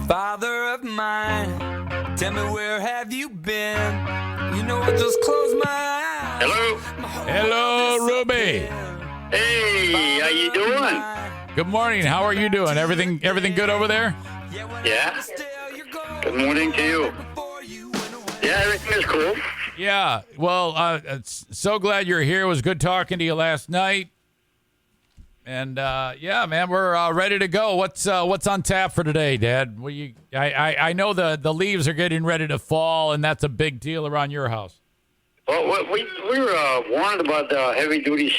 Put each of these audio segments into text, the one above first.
Father of mine, tell me where have you been? You know I just closed my eyes. Hello. Hello, Ruby. Hey, how you doing? Good morning. How are you doing? Everything good over there? Yeah. Good morning to you. Yeah, everything is cool. Yeah. Well, so glad you're here. It was good talking to you last night. And yeah, man, we're ready to go. What's on tap for today, Dad? I know the leaves are getting ready to fall, and that's a big deal around your house. Well, we were warned about the heavy duty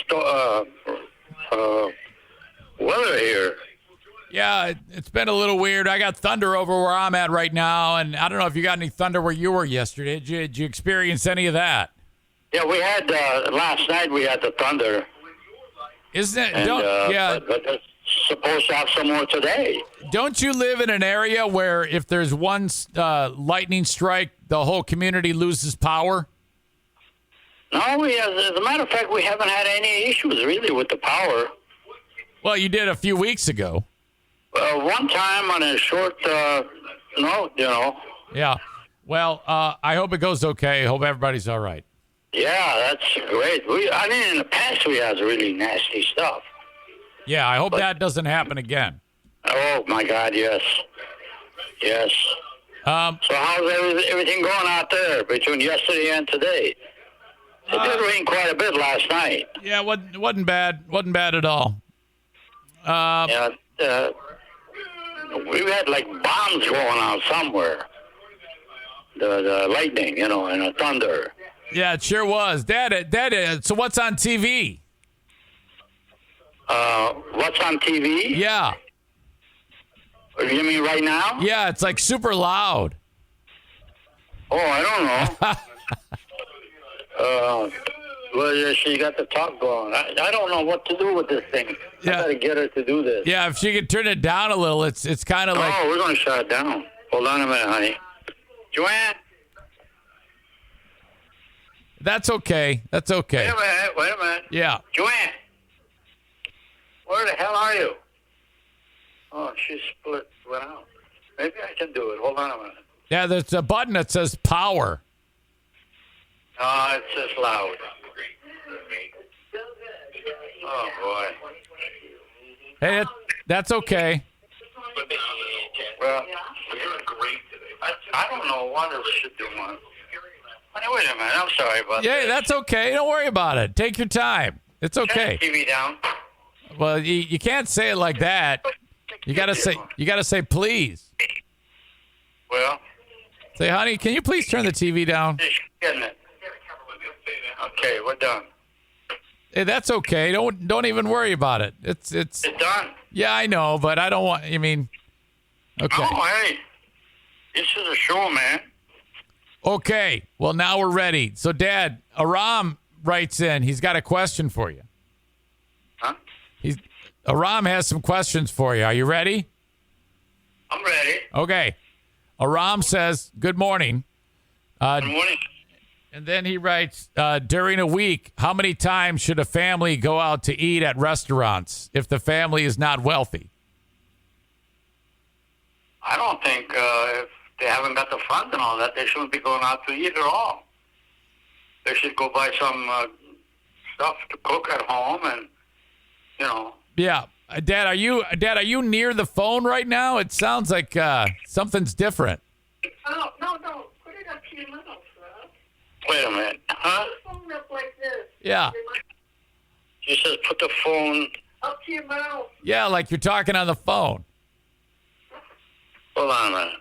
weather here. Yeah, it's been a little weird. I got thunder over where I'm at right now, and I don't know if you got any thunder where you were yesterday. Did you experience any of that? Yeah, we had last night. We had the thunder. Isn't it? And, but it's supposed to have some more today. Don't you live in an area where if there's one lightning strike, the whole community loses power? No, as a matter of fact, we haven't had any issues really with the power. Well, you did a few weeks ago. One time on a short, Yeah. Well, I hope it goes okay. Hope everybody's all right. Yeah, that's great. In the past we had really nasty stuff. Yeah, I hope that doesn't happen again. Oh, my God, yes. Yes. So how's everything going out there between yesterday and today? It did rain quite a bit last night. Yeah, wasn't bad. Wasn't bad at all. We had like bombs going on somewhere. The lightning, and the thunder. Yeah, it sure was. Dad, so what's on TV? What's on TV? Yeah. You mean right now? Yeah, it's like super loud. Oh, I don't know. Well, she got the talk going. I don't know what to do with this thing. Yeah. I got to get her to do this. Yeah, if she could turn it down a little, it's kind of like... Oh, we're going to shut it down. Hold on a minute, honey. Joanne? That's okay. That's okay. Wait a minute. Yeah. Joanne? Where the hell are you? Oh, she went out. Maybe I can do it. Hold on a minute. Yeah, there's a button that says power. No, it's just loud. Oh, boy. Hey, that's okay. Well, you're great today. I don't know what else should do one. Wait a minute. I'm sorry about that. Yeah, that's okay. Don't worry about it. Take your time. It's okay. Turn the TV down. Well, you can't say it like that. You gotta say please. Well. Say, honey, can you please turn the TV down? She's getting it. Okay, we're done. Hey, that's okay. Don't even worry about it. It's done. Yeah, I know, but I don't want. I mean, okay. Oh, hey, this is a show, man. Okay. Well, now we're ready. So, Dad, Aram writes in. He's got a question for you. Huh? Aram has some questions for you. Are you ready? I'm ready. Okay. Aram says, "Good morning." Good morning. And then he writes, during a week, how many times should a family go out to eat at restaurants if the family is not wealthy? I don't think if they haven't got the funds and all that, they shouldn't be going out to eat at all. They should go buy some stuff to cook at home and, Yeah. Dad, are you near the phone right now? It sounds like something's different. Oh, no. Put it up to your mouth, Rob. Wait a minute. Huh? Put the phone up like this. Yeah. She says put the phone... Up to your mouth. Yeah, like you're talking on the phone. Hold on a minute.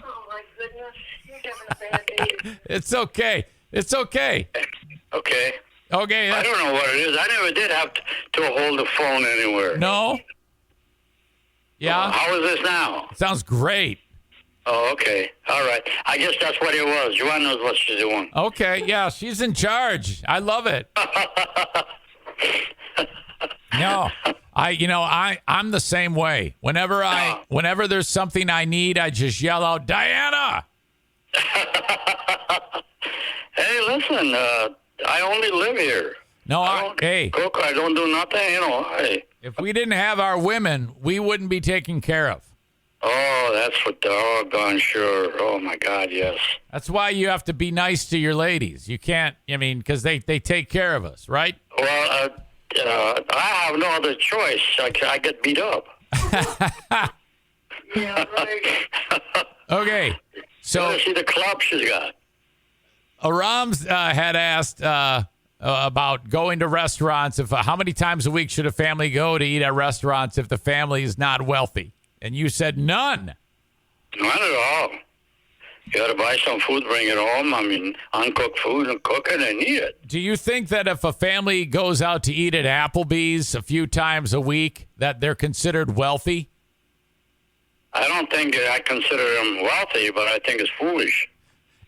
Oh, my goodness. You're having a bad day. It's okay. It's okay. Okay. Okay. I don't know what it is. I never did have to hold the phone anywhere. No? Yeah? How is this now? Sounds great. Oh, okay. All right. I guess that's what it was. Joanne knows what she's doing. Okay. Yeah, she's in charge. I love it. No, I'm the same way. Whenever there's something I need, I just yell out, Diana. Hey, listen, I only live here. No, I don't cook. I don't do nothing. Hey. If we didn't have our women, we wouldn't be taken care of. Oh, that's for doggone sure. Oh, my God, yes. That's why you have to be nice to your ladies. You can't, because they take care of us, right? Well, I have no other choice. I get beat up. Yeah, right. Okay. So see the club she's got. Aram's had asked about going to restaurants. How many times a week should a family go to eat at restaurants if the family is not wealthy? And you said none. Not at all. You got to buy some food, bring it home. Uncooked food, and cook it and eat it. Do you think that if a family goes out to eat at Applebee's a few times a week, that they're considered wealthy? I don't think I consider them wealthy, but I think it's foolish.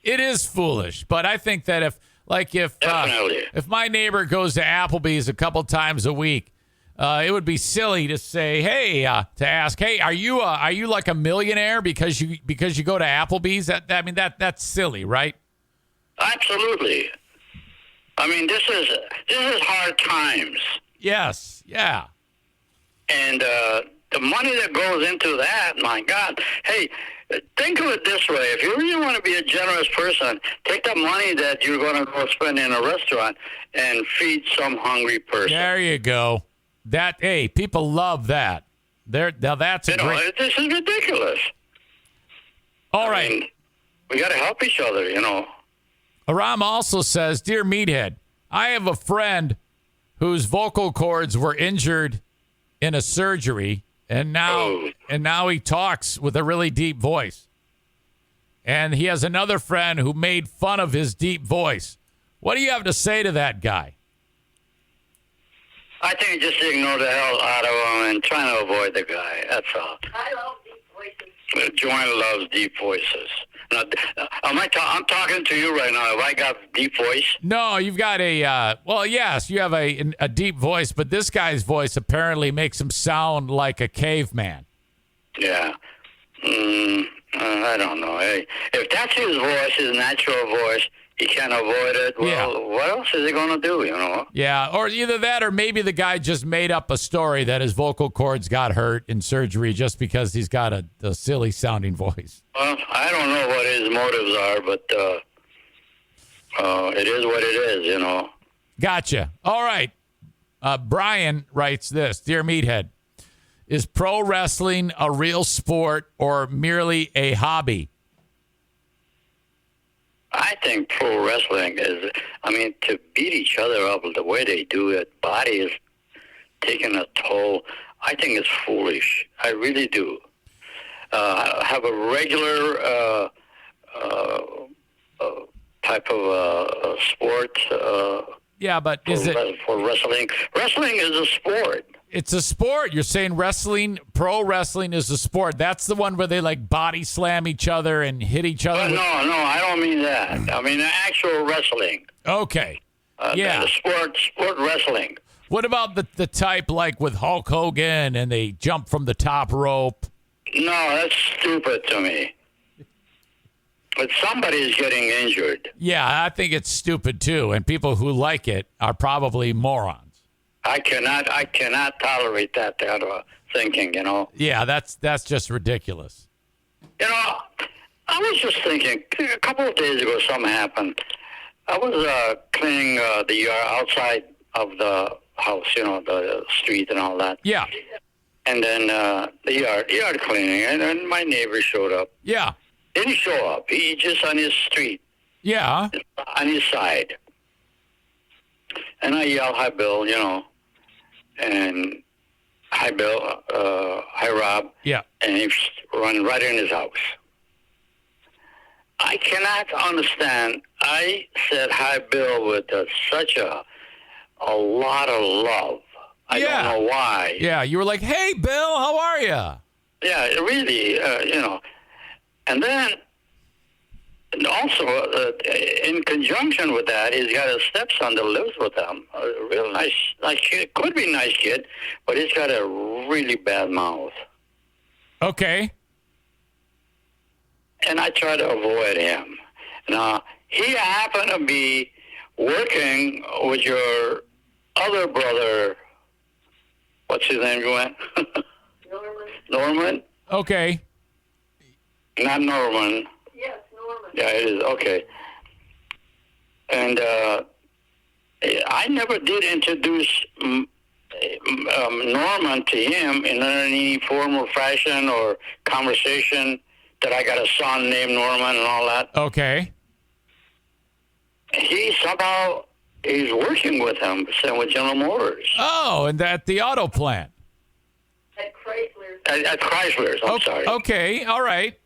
It is foolish, but I think that if Definitely. if my neighbor goes to Applebee's a couple times a week, it would be silly to say, to ask, hey, are you like a millionaire because you go to Applebee's? That's silly, right? Absolutely. This is hard times. Yes, yeah. And the money that goes into that, my God. Hey, think of it this way. If you really want to be a generous person, take the money that you're going to go spend in a restaurant and feed some hungry person. There you go. People love that. Now that's great. This is ridiculous. All right. We got to help each other, Aram also says, Dear Meathead, I have a friend whose vocal cords were injured in a surgery, and now he talks with a really deep voice. And he has another friend who made fun of his deep voice. What do you have to say to that guy? I think just ignore the hell out of him and try to avoid the guy. That's all. I love deep voices. Joanne loves deep voices. Now, I'm talking to you right now. Have I got deep voice? No, you've got yes, you have a deep voice, but this guy's voice apparently makes him sound like a caveman. Yeah. I don't know. Hey, if that's his voice, his natural voice, he can't avoid it. Well, What else is he going to do, Yeah, or either that or maybe the guy just made up a story that his vocal cords got hurt in surgery just because he's got a silly-sounding voice. Well, I don't know what his motives are, but it is what it is, Gotcha. All right. Brian writes this. Dear Meathead, is pro wrestling a real sport or merely a hobby? I think pro wrestling is, to beat each other up the way they do it, body is taking a toll. I think it's foolish. I really do. Have a regular type of sport. But is it for wrestling? Wrestling is a sport. It's a sport. You're saying pro wrestling is a sport. That's the one where they like body slam each other and hit each other. No, I don't mean that. I mean actual wrestling. Okay. The sport wrestling. What about the type like with Hulk Hogan and they jump from the top rope? No, that's stupid to me. But somebody's getting injured. Yeah, I think it's stupid too. And people who like it are probably morons. I cannot tolerate that kind of thinking, Yeah, that's just ridiculous. I was just thinking, a couple of days ago something happened. I was cleaning the yard outside of the house, the street and all that. Yeah. And then the yard cleaning, and then my neighbor showed up. Yeah. Didn't show up. He just on his street. Yeah. On his side. And I yell, hi, Bill, and hi, Bill, hi, Rob. Yeah. And he's running right in his house. I cannot understand. I said hi, Bill, with such a lot of love. I don't know why. Yeah, you were like, hey, Bill, how are you? Yeah, really, And then, and also, in conjunction with that, he's got a stepson that lives with him. A real nice kid. Could be a nice kid, but he's got a really bad mouth. Okay. And I try to avoid him. Now, he happened to be working with your other brother. What's his name, Joanne? Norman. Norman. Okay. Not Norman. Yes, Norman. Yeah, it is. Okay. And I never did introduce Norman to him in any formal fashion or conversation that I got a son named Norman and all that. Okay. He somehow is working with him, same with General Motors. Oh, and at the auto plant. At Chrysler's. At Chrysler's, I'm sorry. Okay, all right.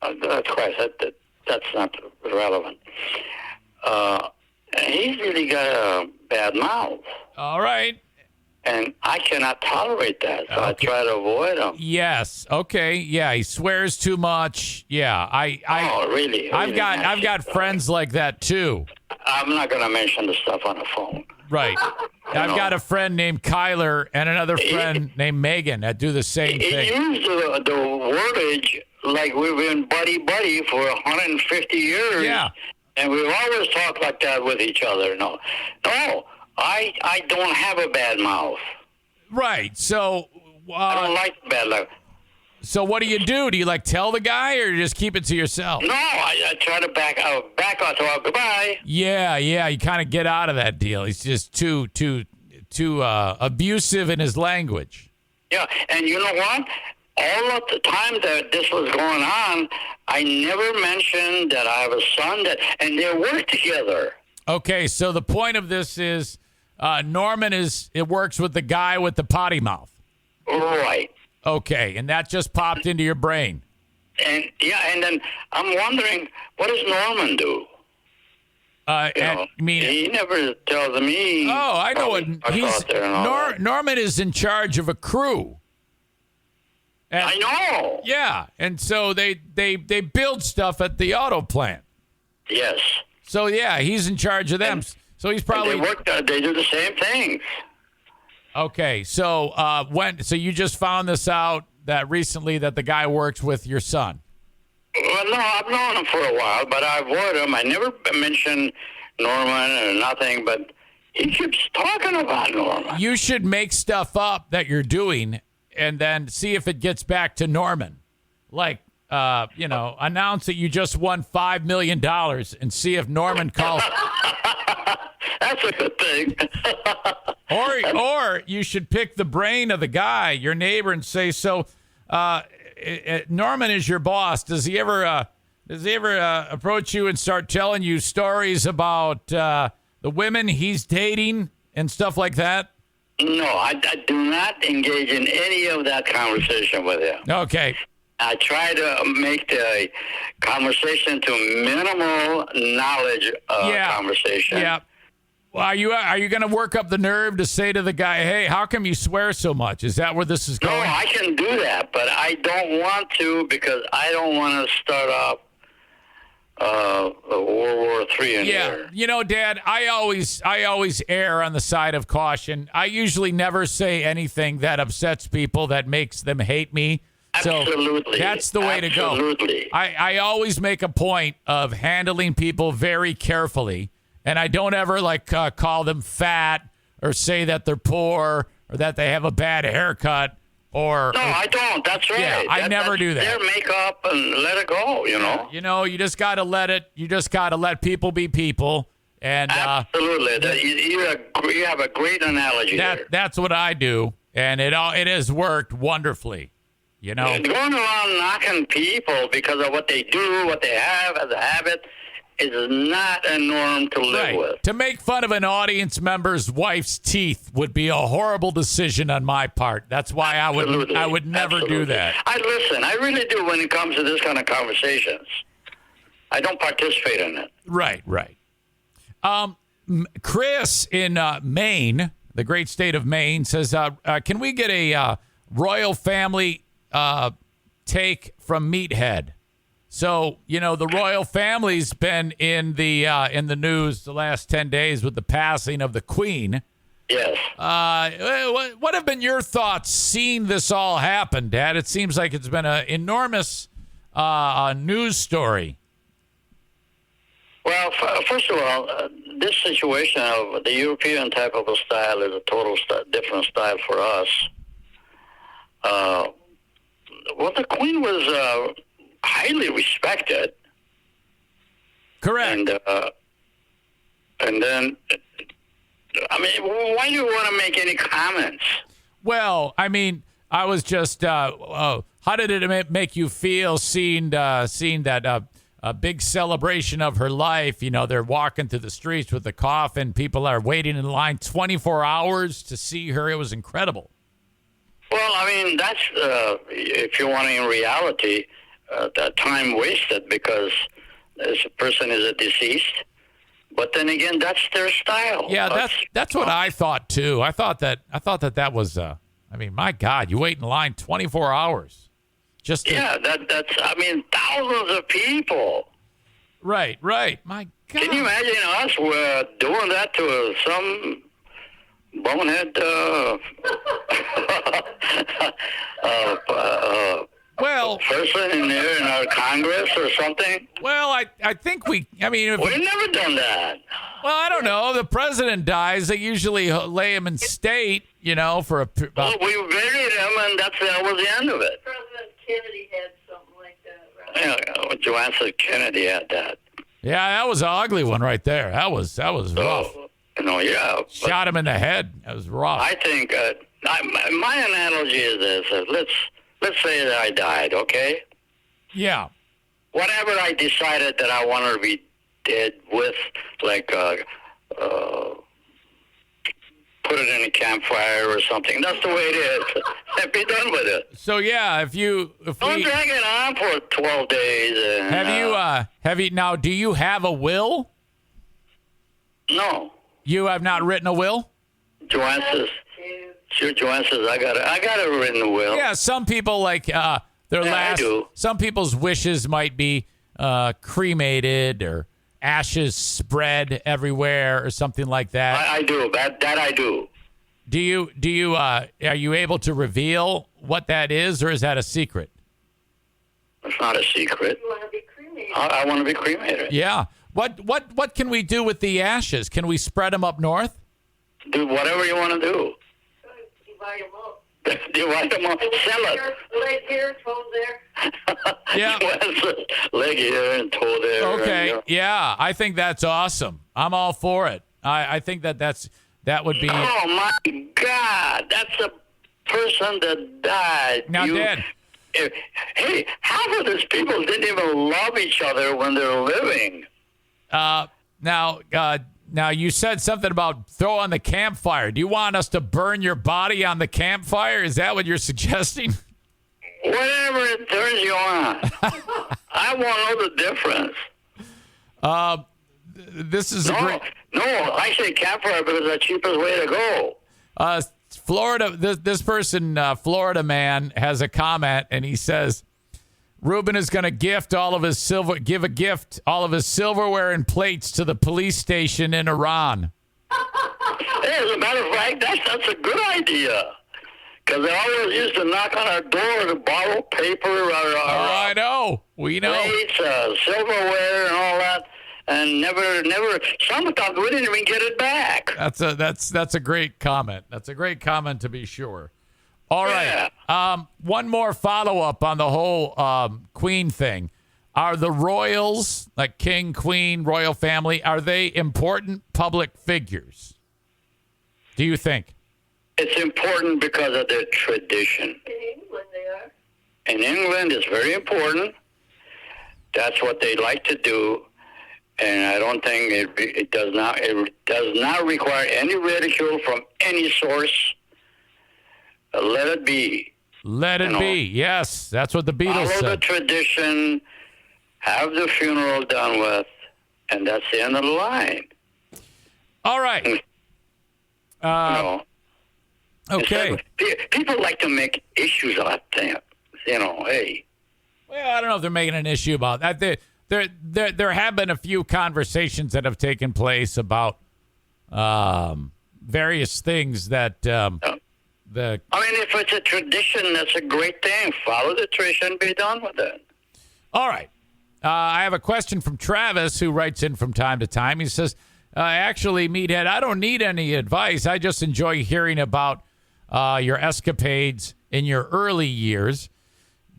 That's Chrysler. That's not relevant. He's really got a bad mouth. All right. And I cannot tolerate that, so I try to avoid him. Yes. Okay. Yeah, he swears too much. Yeah, Really? I've got friends like that too. I'm not going to mention the stuff on the phone. Right. I've got a friend named Kyler and another friend named Megan that do the same thing. He used the wordage like we've been buddy-buddy for 150 years. Yeah. And we've always talked like that with each other. No, I don't have a bad mouth. Right. So I don't like bad mouth. So what do you do? Do you like tell the guy or just keep it to yourself? No, I try to back off. So goodbye. Yeah. You kind of get out of that deal. He's just too abusive in his language. Yeah, and you know what? All of the time that this was going on, I never mentioned that I have a son and they work together. Okay, so the point of this is Norman works with the guy with the potty mouth. Right. Okay, and that just popped into your brain. And then I'm wondering, what does Norman do? He never tells me. Oh, I know what Norman is in charge of a crew. And, I know. Yeah, and so they build stuff at the auto plant. Yes. So yeah, he's in charge of them. So he's probably they do the same things. Okay, so so you just found this out that recently that the guy works with your son? Well, no, I've known him for a while, but I avoid him. I never mention Norman or nothing, but he keeps talking about Norman. You should make stuff up that you're doing and then see if it gets back to Norman. Like, announce that you just won $5 million and see if Norman calls. That's a good thing. or you should pick the brain of the guy, your neighbor, and say, so Norman is your boss. Does he ever approach you and start telling you stories about the women he's dating and stuff like that? No, I do not engage in any of that conversation with him. Okay. I try to make the conversation to minimal knowledge conversation. Yeah. Well, are you going to work up the nerve to say to the guy, hey, how come you swear so much? Is that where this is going? No, I can do that, but I don't want to because I don't want to start off World War III in here. You know, Dad, I always err on the side of caution. I usually never say anything that upsets people that makes them hate me. Absolutely. So that's the way to go. Absolutely. I always make a point of handling people very carefully, and I don't ever call them fat or say that they're poor or that they have a bad haircut. No, I don't. That's right. Yeah, I never do that. Their makeup and let it go, you know. You know, you just got to let it. You just got to let people be people. And absolutely, you have a great analogy there. That's what I do, and it has worked wonderfully. You know, going around knocking people because of what they do, what they have as a habit, is not a norm to live with. To make fun of an audience member's wife's teeth would be a horrible decision on my part. That's why I would never do that. I listen. I really do when it comes to this kind of conversations. I don't participate in it. Right. Chris in Maine, the great state of Maine, says, can we get a royal family take from Meathead? So, you know, the royal family's been in the news the last 10 days with the passing of the Queen. Yes. What have been your thoughts seeing this all happen, Dad? It seems like it's been an enormous news story. Well, first of all, this situation of the European type of a style is a total different style for us. Well, the Queen was highly respected. Correct. And then, I mean, why do you want to make any comments? Well, I mean, I was just, how did it make you feel seeing that a big celebration of her life? You know, they're walking through the streets with the coffin. People are waiting in line 24 hours to see her. It was incredible. Well, I mean, that's, if you want in reality, that time wasted because this person is a deceased. But then again, that's their style. Yeah, that's what I thought too. I thought that was. I mean, my God, you wait in line 24 hours, just to, that's. I mean, thousands of people. Right. My God. Can you imagine us doing that to some bonehead? Well, person in there in our Congress or something. Well, I think we've never done that. Well, I don't know. The president dies. They usually lay him in state, you know, for a. Well, we buried him, and that was the end of it. President Kennedy had something like that, right? Yeah, Joanne Kennedy had that. Yeah, that was an ugly one right there. That was rough. Yeah. Shot him in the head. That was rough. I think my analogy is this: let's say that I died, okay? Yeah. Whatever I decided that I wanted to be dead with, like put it in a campfire or something. That's the way it is. And be done with it. So yeah, if don't drag it on for 12 days. And, have you now? Do you have a will? No. You have not written a will? Joanne says. Sure, Joanne says I got a written will. Yeah, some people like I do. Some people's wishes might be cremated or ashes spread everywhere or something like that. I do. That I do. Do you are you able to reveal what that is, or is that a secret? It's not a secret. You want to be cremated. I want to be cremated. Yeah. What can we do with the ashes? Can we spread them up north? Do whatever you want to do. Divide them up. Divide them up. Sell it. Leg here, toe there. Yeah. Leg here and toe there. Okay. And, Yeah, I think that's awesome. I'm all for it. I think that would be. Oh my God, that's a person that died. Now, Dad. Hey, half of these people didn't even love each other when they were living. Now you said something about throw on the campfire. Do you want us to burn your body on the campfire? Is that what you're suggesting? Whatever it turns you on. I want to know the difference. This is a great. No, I say campfire because it's the cheapest way to go. Florida. This person, Florida man, has a comment, and he says, Ruben is going to give all of his silverware and plates to the police station in Iran. Hey, as a matter of fact, that's a good idea. Because they always used to knock on our door to borrow paper or I know. We know. Plates, silverware and all that. And never, sometimes we didn't even get it back. That's a great comment. That's a great comment to be sure. All right. One more follow-up on the whole Queen thing. Are the royals, like King, Queen, royal family, are they important public figures? Do you think? It's important because of their tradition. In England, they are. In England, it's very important. That's what they like to do. And I don't think it does not require any ridicule from any source. Let it be. Let it be. Yes, that's what the Beatles said. Follow the tradition, have the funeral done with, and that's the end of the line. All right. Okay. People like to make issues out of things. Hey. Well, I don't know if they're making an issue about that. There have been a few conversations that have taken place about various things that if it's a tradition, that's a great thing. Follow the tradition, be done with it. All right. I have a question from Travis, who writes in from time to time. He says, actually, Meathead, I don't need any advice. I just enjoy hearing about your escapades in your early years.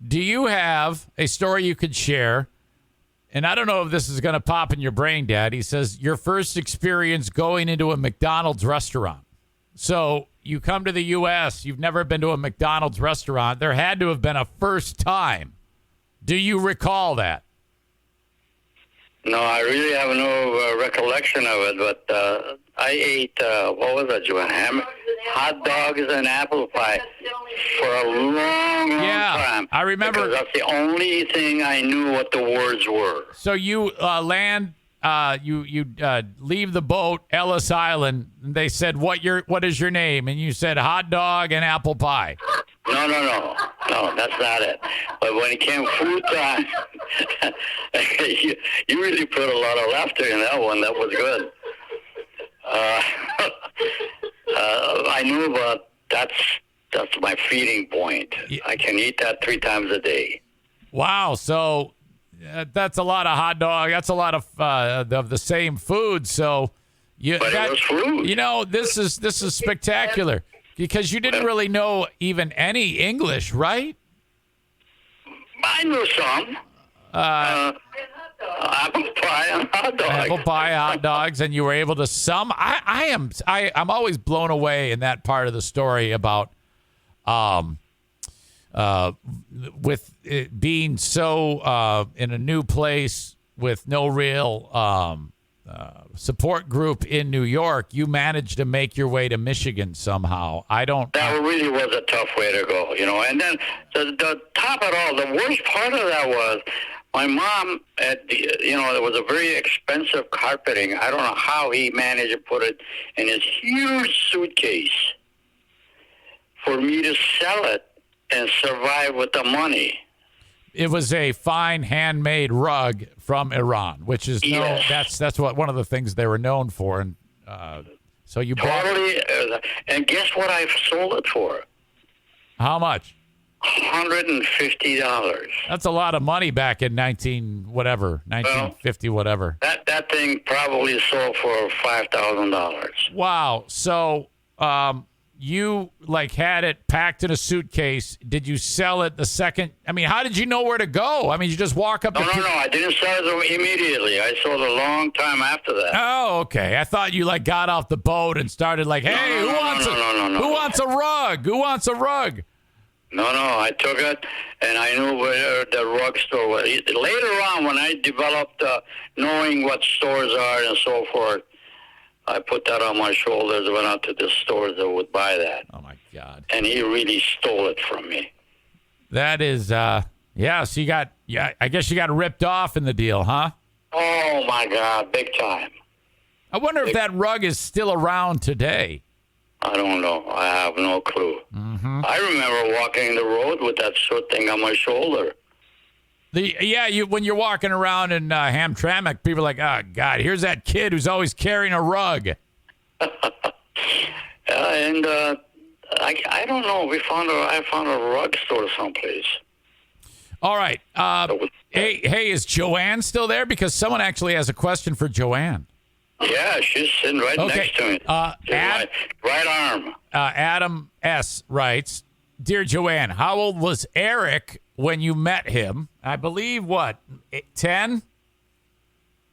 Do you have a story you could share? And I don't know if this is going to pop in your brain, Dad. He says, your first experience going into a McDonald's restaurant. So you come to the U.S., you've never been to a McDonald's restaurant. There had to have been a first time. Do you recall that? No, I really have no recollection of it, but I ate, what was that, Joanne? Hot dogs and apple pie for a long time. I remember. Because that's the only thing I knew what the words were. So you leave the boat, Ellis Island, and they said, what is your name? And you said hot dog and apple pie. No, that's not it. But when it came food time, you really put a lot of laughter in that one. That was good. I knew about that's my feeding point. I can eat that 3 times a day. Wow, so that's a lot of hot dog. That's a lot of the same food. So it was fruit. You know, this is spectacular because you didn't really know even any English, right? I knew some. Apple pie and hot dogs. Apple pie, hot dogs, and you were able to sum. I'm always blown away in that part of the story about with it being so in a new place with no real support group in New York. You managed to make your way to Michigan somehow. That really was a tough way to go, you know. And then the top of it all, the worst part of that was my mom there was a very expensive carpeting. I don't know how he managed to put it in his huge suitcase for me to sell it and survive with the money. It was a fine handmade rug from Iran, which is that's what one of the things they were known for. And so you totally, and guess what I sold it for? How much? $150. That's a lot of money back in 1950, whatever. That thing probably sold for $5,000. Wow. So you had it packed in a suitcase. Did you sell it the second? I mean, how did you know where to go? I mean, you just walk up. No. I didn't sell it immediately. I sold it a long time after that. Oh, okay. I thought you got off the boat and started hey, who wants a rug? Who wants a rug? No, I took it, and I knew where the rug store was. Later on, when I developed knowing what stores are and so forth, I put that on my shoulders, went out to the stores that would buy that. Oh, my God. And he really stole it from me. That is, so you got, I guess you got ripped off in the deal, huh? Oh, my God, big time. I wonder if that rug is still around today. I don't know. I have no clue. Mm-hmm. I remember walking the road with that sort thing on my shoulder. When you're walking around in Hamtramck, people are like, oh, God, here's that kid who's always carrying a rug. And I don't know. I found a rug store someplace. All right. Hey, is Joanne still there? Because someone actually has a question for Joanne. Yeah, she's sitting right next to me. Right arm. Adam S. writes, Dear Joanne, how old was Eric when you met him? I believe, 10?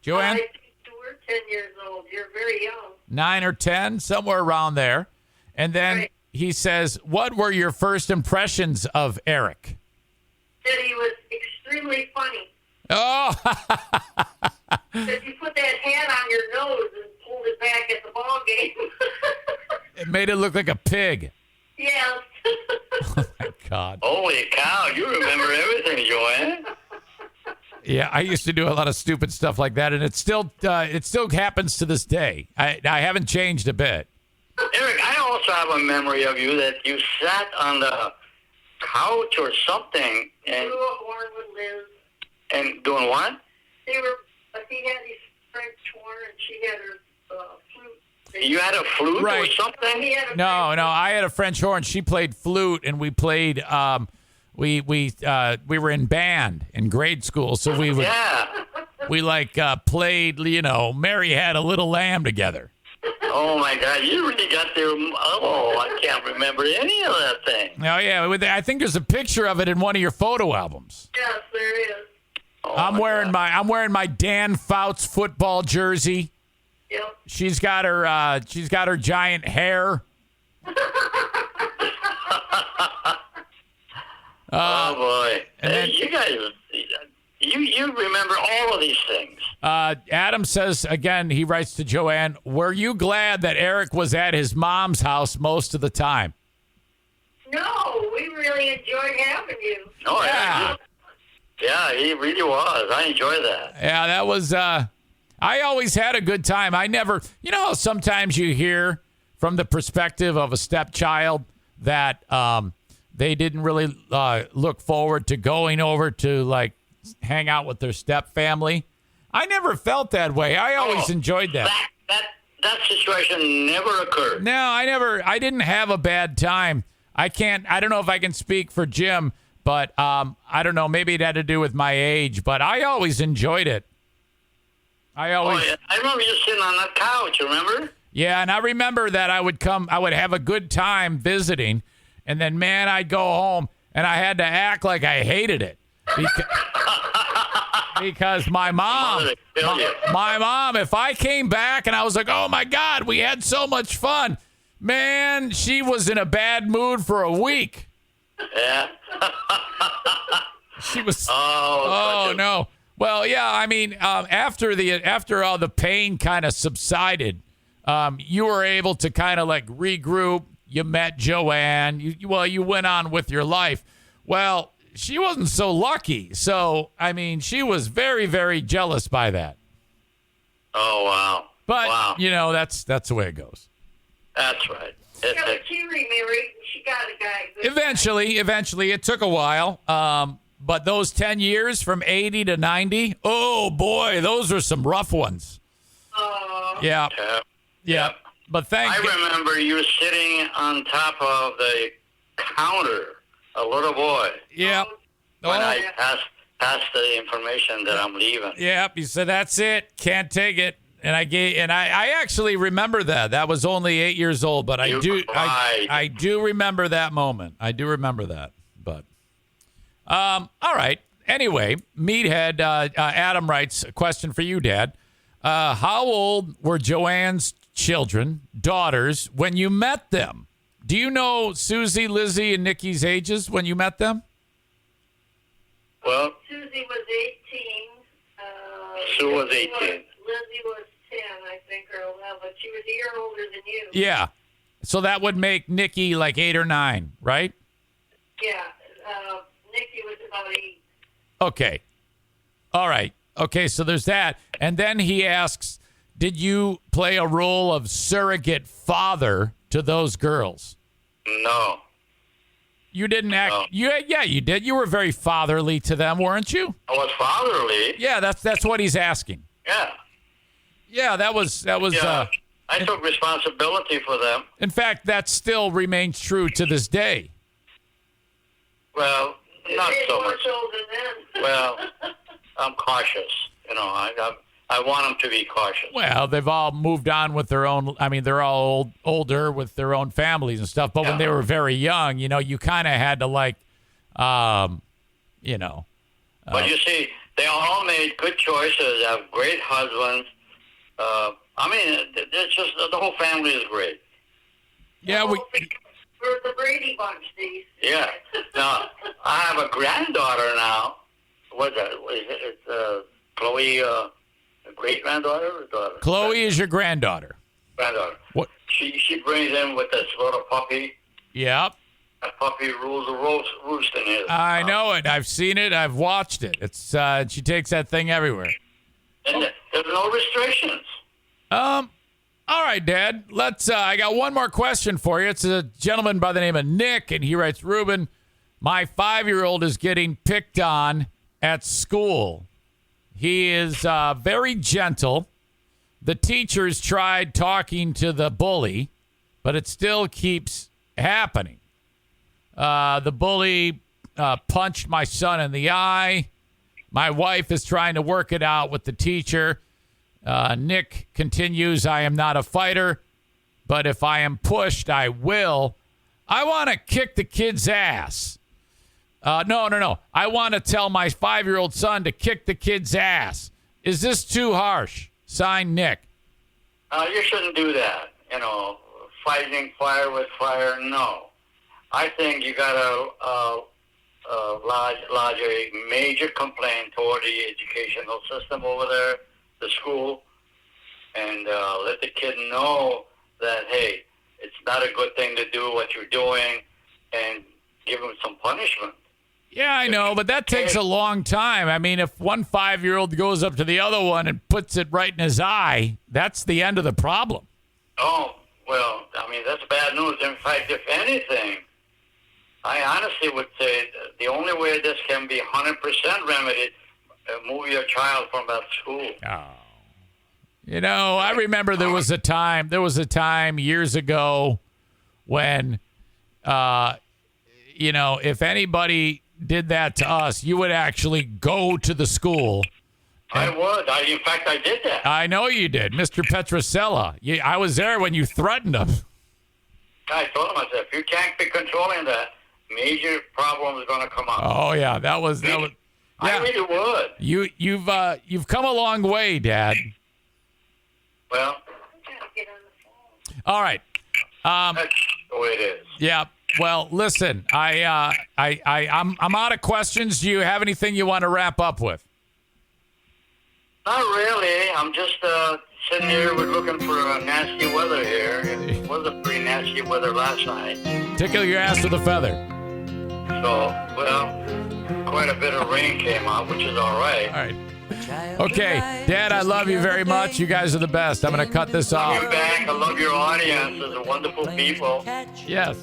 Joanne? I think you were 10 years old. You're very young. 9 or 10, somewhere around there. And then he says, what were your first impressions of Eric? That he was extremely funny. Oh, That you put that hat on your nose and pulled it back at the ball game. it made it look like a pig. Yes. Oh, my God. Holy cow, you remember everything, Joanne. Yeah, I used to do a lot of stupid stuff like that, and it still happens to this day. I haven't changed a bit. Eric, I also have a memory of you that you sat on the couch or something and Grew up born with Liz. and doing what? He had his French horn and she had her flute. You had a flute Right. or something? He had a No, I had a French horn. She played flute, and we played. We were in band in grade school, so we Yeah. played. Mary Had a Little Lamb together. Oh my God, you really got there. Oh, I can't remember any of that thing. Oh yeah, I think there's a picture of it in one of your photo albums. Yes, there is. Oh, I'm wearing my Dan Fouts football jersey. Yep. She's got her giant hair. Oh boy, and then- you guys, you remember all of these things. Adam says again. He writes to Joanne, "Were you glad that Eric was at his mom's house most of the time?" No, we really enjoyed having you. Oh Yeah. yeah, he really was. I enjoyed that. Yeah, that was. I always had a good time. I never, how sometimes you hear from the perspective of a stepchild that they didn't really look forward to going over to like hang out with their step family. I never felt that way. I always enjoyed that. That situation never occurred. No, I didn't have a bad time. I don't know if I can speak for Jim, but I don't know. Maybe it had to do with my age, but I always enjoyed it. I remember you sitting on that couch, remember? Yeah, and I remember that I would have a good time visiting, and then, man, I'd go home, and I had to act like I hated it. Because my mom, if I came back and I was like, oh, my God, we had so much fun, man, she was in a bad mood for a week. Yeah. She was, oh no. Well, yeah, I mean, after all the pain kind of subsided, you were able to kind of like regroup. You met Joanne. You went on with your life. Well, she wasn't so lucky. So, I mean, she was very, very jealous by that. Oh, wow. But, wow. that's the way it goes. That's right. Yeah, but she remarried. She got a guy. Eventually, it took a while. But those 10 years from 80 to 90, oh, boy, those were some rough ones. Yeah. But I remember you sitting on top of the counter, a little boy. Yeah. When I passed the information that I'm leaving. Yep. He said, "That's it. Can't take it." And I actually remember that. That was only 8 years old, but I do remember that moment. I do remember that. But all right. Anyway, Meathead Adam writes a question for you, Dad. How old were Joanne's children, daughters, when you met them? Do you know Susie, Lizzie, and Nikki's ages when you met them? Well, Susie was 18. Sue was 18. Lizzie was 10, I think, or 11. She was a year older than you. Yeah. So that would make Nikki like 8 or 9, right? Yeah. Nikki was about 8. Okay. All right. Okay, so there's that. And then he asks, did you play a role of surrogate father to those girls? No. You didn't act. No. You did. You were very fatherly to them, weren't you? I was fatherly. Yeah, that's what he's asking. Yeah. Yeah, that was. Yeah, I took responsibility for them. In fact, that still remains true to this day. Well, not so much. Then. Well, I'm cautious. I want them to be cautious. Well, they've all moved on with their own. I mean, they're all older with their own families and stuff. But when they were very young, you kind of had to But you see, they all made good choices. Have great husbands. It's just the whole family is great. Yeah, we're the Brady Bunch, these. Yeah. Now I have a granddaughter now. What's that? It's Chloe. Great granddaughter or daughter? Chloe is your granddaughter. Granddaughter. What? She brings in with this little puppy. Yep. That puppy rules the roost in his. I know it. I've seen it. I've watched it. It's she takes that thing everywhere. And there's no restrictions. All right, Dad. Let's. I got one more question for you. It's a gentleman by the name of Nick, and he writes, Ruben, my 5-year-old is getting picked on at school. He is very gentle. The teachers tried talking to the bully, but it still keeps happening. The bully punched my son in the eye. My wife is trying to work it out with the teacher. Nick continues, I am not a fighter. but if I am pushed, I will. I want to kick the kid's ass. No. I want to tell my 5-year-old son to kick the kid's ass. Is this too harsh? Signed, Nick. You shouldn't do that. Fighting fire with fire, no. I think you got to lodge a major complaint toward the educational system over there, the school, and let the kid know that, hey, it's not a good thing to do what you're doing, and give him some punishment. Yeah, I know, but that takes a long time. I mean, if one 5-year-old goes up to the other one and puts it right in his eye, that's the end of the problem. Oh, well, I mean, that's bad news. In fact, if anything, I honestly would say the only way this can be 100% remedied, move your child from that school. Oh. I remember there was a time years ago when, if anybody did that to us, you would actually go to the school. I would. In fact, I did that. I know you did. Mr. Petrosella. I was there when you threatened him. I told him, I said, if you can't be controlling that, major problems are going to come up. Oh, yeah. That was. Yeah. I really would. You've come a long way, Dad. Well. All right. That's the way it is. Yeah. Well, listen, I'm out of questions. Do you have anything you want to wrap up with? Not really. I'm just sitting here. We're looking for nasty weather here. It was a pretty nasty weather last night. Tickle your ass with a feather. So, quite a bit of rain came out, which is all right. All right. Okay, Dad, I love you very much. You guys are the best. I'm going to cut this off. Love you back. I love your audience. They're wonderful people. Yes,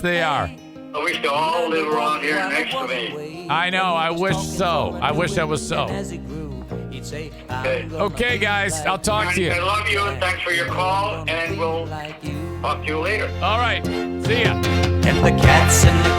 they are. I wish they all live around here next to me. I know. I wish so. I wish that was so. Okay, guys. I'll talk to you. I love you. Thanks for your call, and we'll talk to you later. All right. See ya. And the cats in the